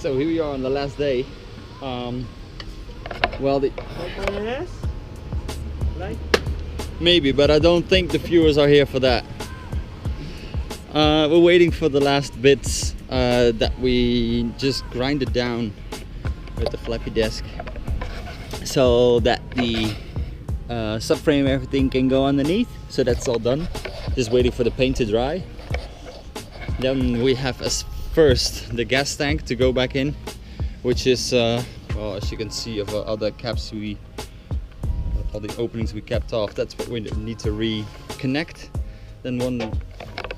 So here we are on the last day. Well, maybe, but I don't think the viewers are here for that. We're waiting for the last bits that we just grinded down with the flappy desk, so that the subframe, everything can go underneath. So that's all done. Just waiting for the paint to dry. Then we have as first the gas tank to go back in, which is well, as you can see, of all the caps all the openings we kept off, that's what we need to reconnect. Then one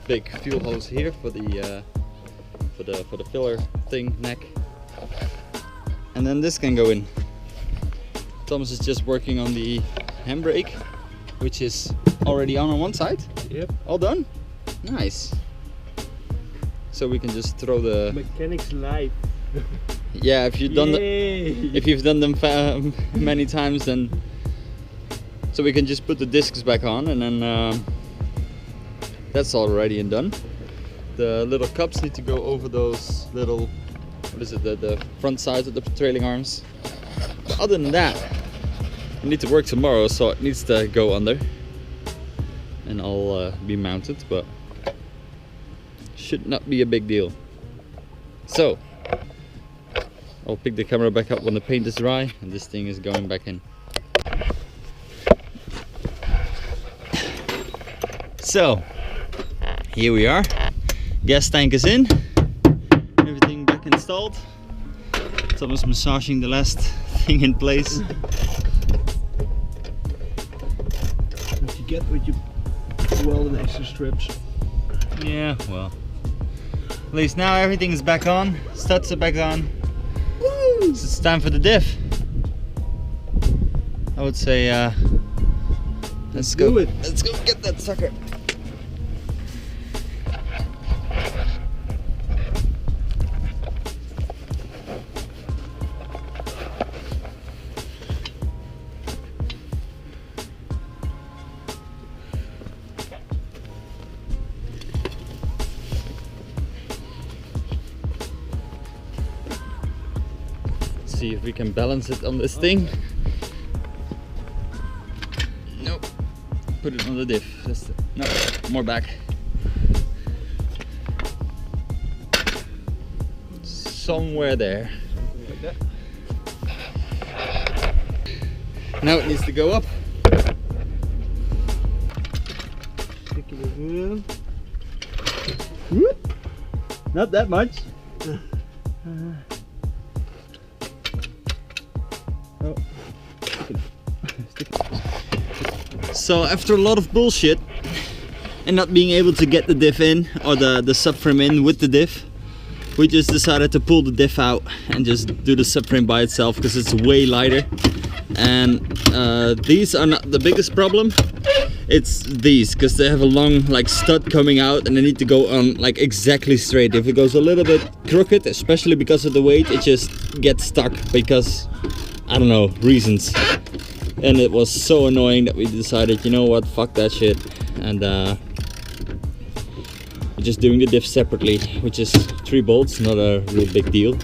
big fuel hose here for the filler thing neck, and then this can go in. Thomas is just working on the handbrake, which is already on one side. Yep. All done. Nice. So we can just throw the mechanics live. Yeah, if you've done if you've done them many times, then so we can just put the discs back on, and then that's already and done. The little cups need to go over those little, what is it, the front sides of the trailing arms. But other than that, we need to work tomorrow, so it needs to go under and all be mounted, but should not be a big deal. So I'll pick the camera back up when the paint is dry, and this thing is going back in. So here we are. Gas tank is in. Everything back installed. Thomas massaging the last thing in place. What you get when you weld in extra strips. Yeah, well, at least now everything is back on. Studs are back on. Woo! So it's time for the diff. I would say let's go. Let's go get that sucker. See if we can balance it on this thing. Nope. Put it on the diff. No, more back. Somewhere there. Like that. Now it needs to go up. Sticking it in. Whoop. Not that much. So after a lot of bullshit and not being able to get the diff in, or the subframe in with the diff, we just decided to pull the diff out and just do the subframe by itself, because it's way lighter. And these are not the biggest problem. It's these, because they have a long like stud coming out, and they need to go on like exactly straight. If it goes a little bit crooked, especially because of the weight, it just gets stuck because, I don't know, reasons. And it was so annoying that we decided, you know what, fuck that shit, and we're just doing the diff separately, which is 3 bolts, not a real big deal.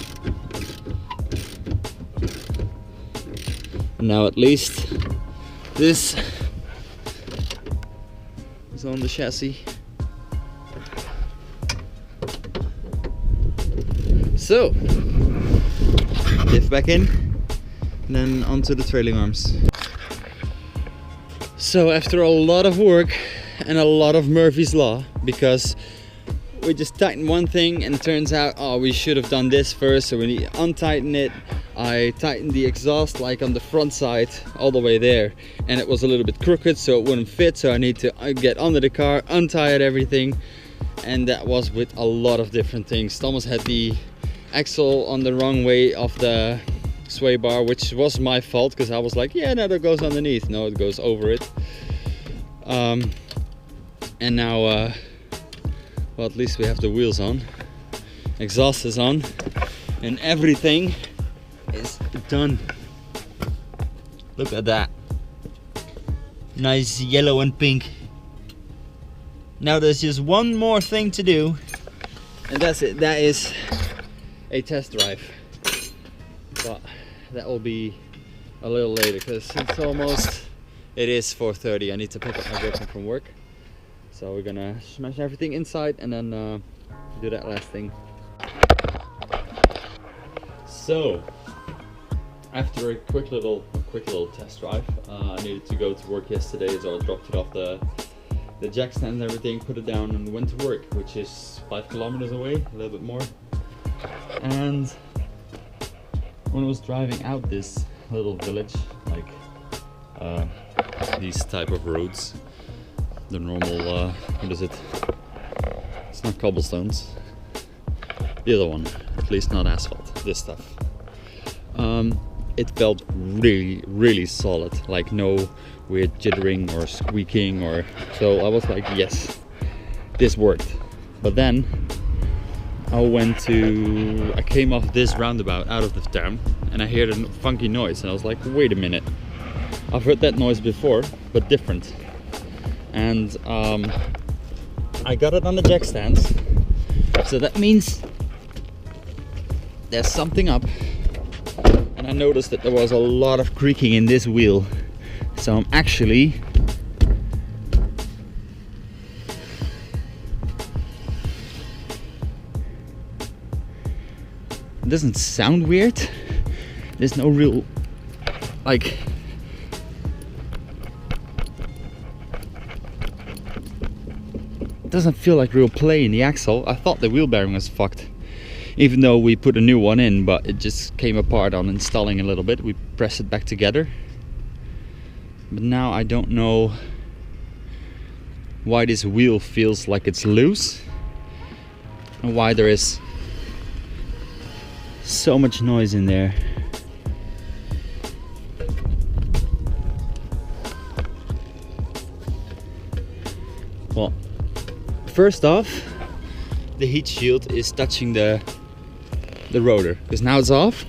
And now at least this is on the chassis. So diff back in, and then onto the trailing arms. So after a lot of work and a lot of Murphy's Law, because we just tightened one thing and it turns out, oh, we should have done this first, so we need to untighten it. I tightened the exhaust like on the front side all the way there, and it was a little bit crooked, so it wouldn't fit, so I need to get under the car, untie everything, and that was with a lot of different things. Thomas had the axle on the wrong way of the sway bar, which was my fault, because I was like, yeah, no, that goes underneath. No, it goes over it. And now well, at least we have the wheels on, exhaust is on, and everything is done. Look at that, nice yellow and pink. Now there's just one more thing to do, and that's it. That is a test drive, but that will be a little later because it is 4:30. I need to pick up my girlfriend from work, so we're gonna smash everything inside and then do that last thing. So after a quick little test drive, I needed to go to work yesterday, so I dropped it off the jack stand and everything, put it down and went to work, which is 5 kilometers away, a little bit more. And when I was driving out this little village, like these type of roads, the normal, what is it? It's not cobblestones. The other one, at least not asphalt, this stuff. It felt really solid, like no weird jittering or squeaking or so. I was like, yes, this worked. But then I came off this roundabout out of the town and I heard a funky noise and I was like, wait a minute, I've heard that noise before but different. And I got it on the jack stands, so that means there's something up. And I noticed that there was a lot of creaking in this wheel, so I'm actually it doesn't sound weird. There's no real, like, it doesn't feel like real play in the axle. I thought the wheel bearing was fucked, even though we put a new one in, but it just came apart on installing a little bit. We pressed it back together. But now I don't know why this wheel feels like it's loose and why there is so much noise in there. Well, first off, the heat shield is touching the rotor, because now it's off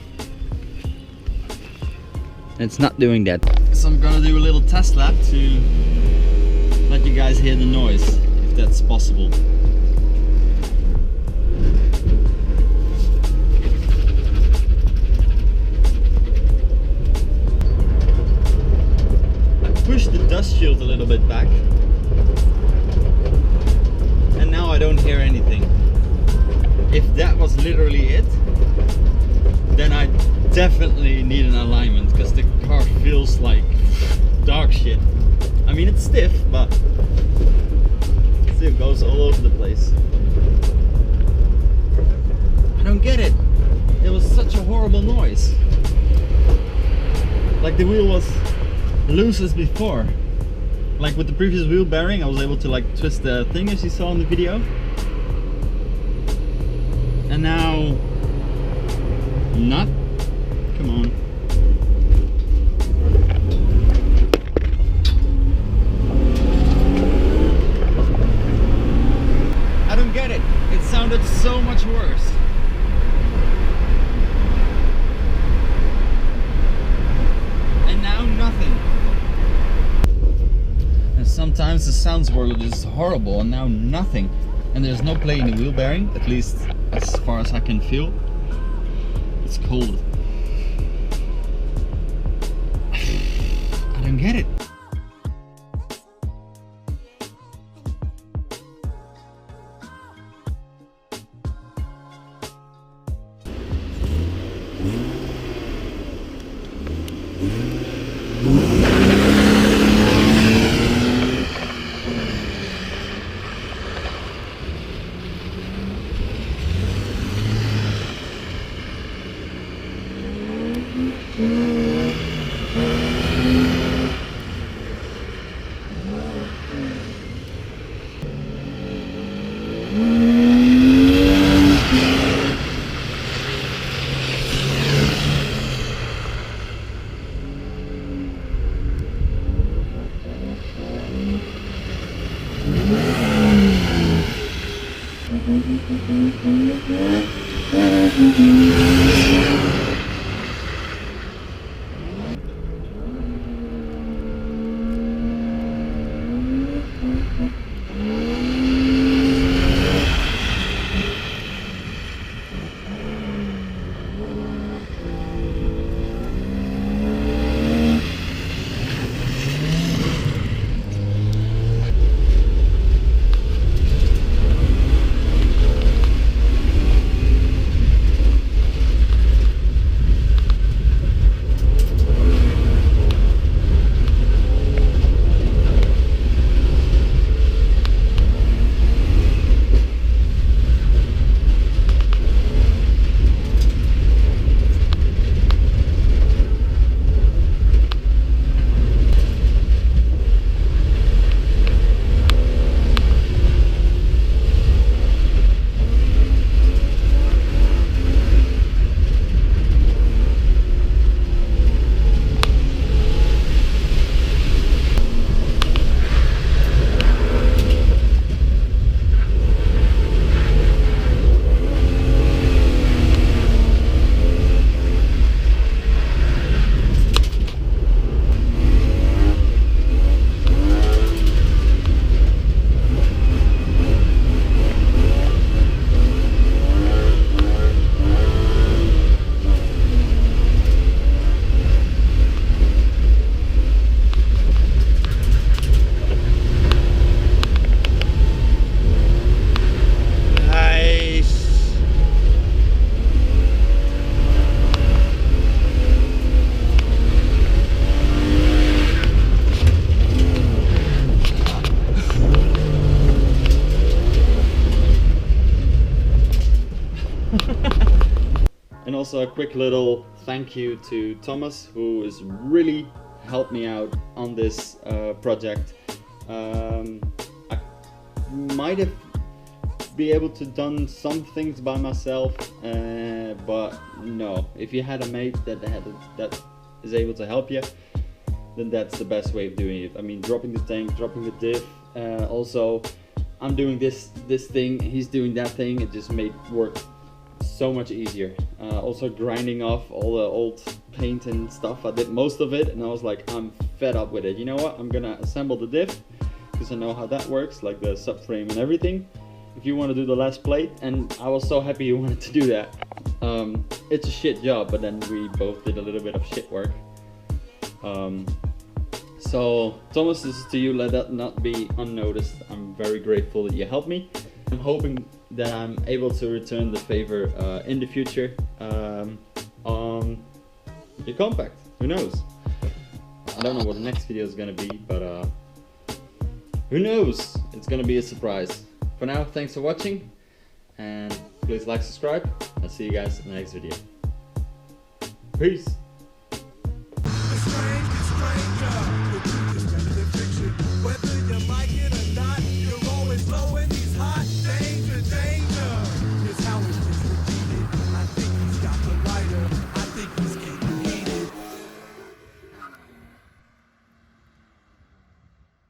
and it's not doing that. So I'm gonna do a little test lap to let you guys hear the noise, if that's possible. I pushed the dust shield a little bit back and now I don't hear anything. If that was literally it, then I definitely need an alignment, because the car feels like dog shit. I mean, it's stiff, but it goes all over the place. I don't get it. It was such a horrible noise. Like the wheel was loose as before. Like with the previous wheel bearing, I was able to like twist the thing as you saw in the video. And now, not. Come on. I don't get it. It sounded so much worse. And now nothing. And sometimes the sound swirl is horrible, and now nothing. And there's no play in the wheel bearing, at least as far as I can feel. It's cold. I don't get it. And also a quick little thank you to Thomas, who has really helped me out on this project. I might have be able to done some things by myself, but no, if you had a mate that is able to help you, then that's the best way of doing it. I mean, dropping the tank, dropping the diff, also I'm doing this thing, he's doing that thing. It just made work so much easier. Also grinding off all the old paint and stuff, I did most of it, and I was like, I'm fed up with it. You know what, I'm gonna assemble the diff because I know how that works, like the subframe and everything, if you want to do the last plate. And I was so happy you wanted to do that. It's a shit job, but then we both did a little bit of shit work. So Thomas, this is to you, let that not be unnoticed. I'm very grateful that you helped me. I'm hoping that I'm able to return the favor in the future on your compact. Who knows? I don't know what the next video is gonna be, but who knows? It's gonna be a surprise. For now, thanks for watching, and please like, subscribe. I'll see you guys in the next video. Peace!